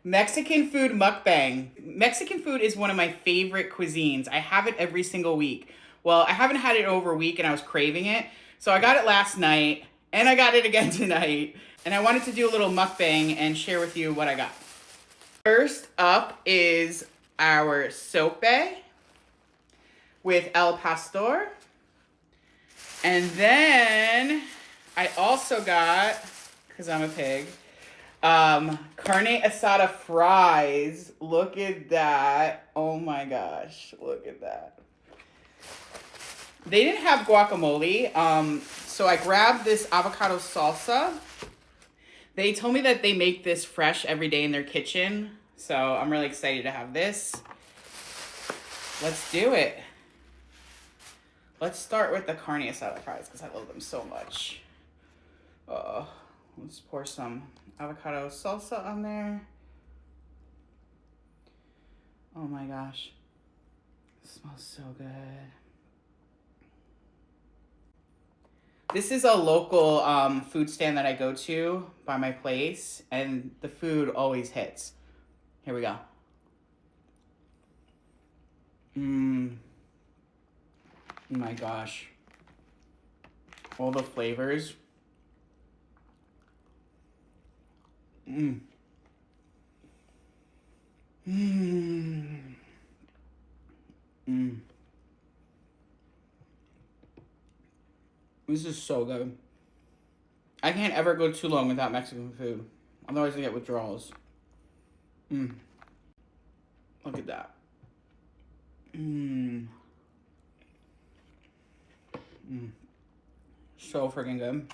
Mexican food mukbang. Mexican food is one of my favorite cuisines. I have it every single week. Well, I haven't had it over a week and I was craving it. So I got it last night and I got it again tonight. And I wanted to do a little mukbang and share with you what I got. First up is our sope with El Pastor. And then I also got, because I'm a pig, carne asada fries. Look at that. Oh my gosh, look at that. They didn't have guacamole, so I grabbed this avocado salsa. They told me that they make this fresh every day in their kitchen, so I'm really excited to have this. Let's do it. Let's start with the carne asada fries because I love them so much. Let's pour some avocado salsa on there. Oh my gosh. It smells so good. This is a local food stand that I go to by my place, and the food always hits. Here we go. Oh my gosh. All the flavors. This is so good. I can't ever go too long without Mexican food. Otherwise I get withdrawals. Look at that. So freaking good.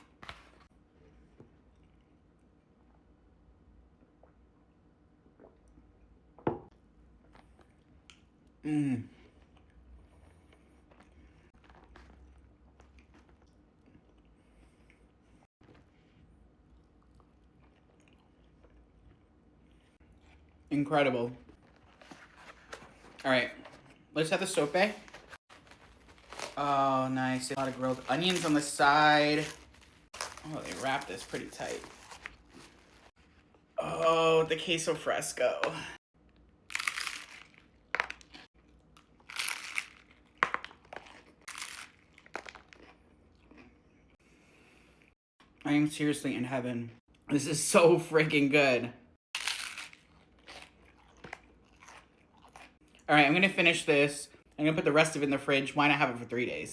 Incredible. All right, let's have the sope. Oh, nice. A lot of grilled onions on the side. Oh, they wrap this pretty tight. Oh, the queso fresco. I am seriously in heaven. This is so freaking good. All right, I'm gonna finish this. I'm gonna put the rest of it in the fridge. Why not have it for 3 days?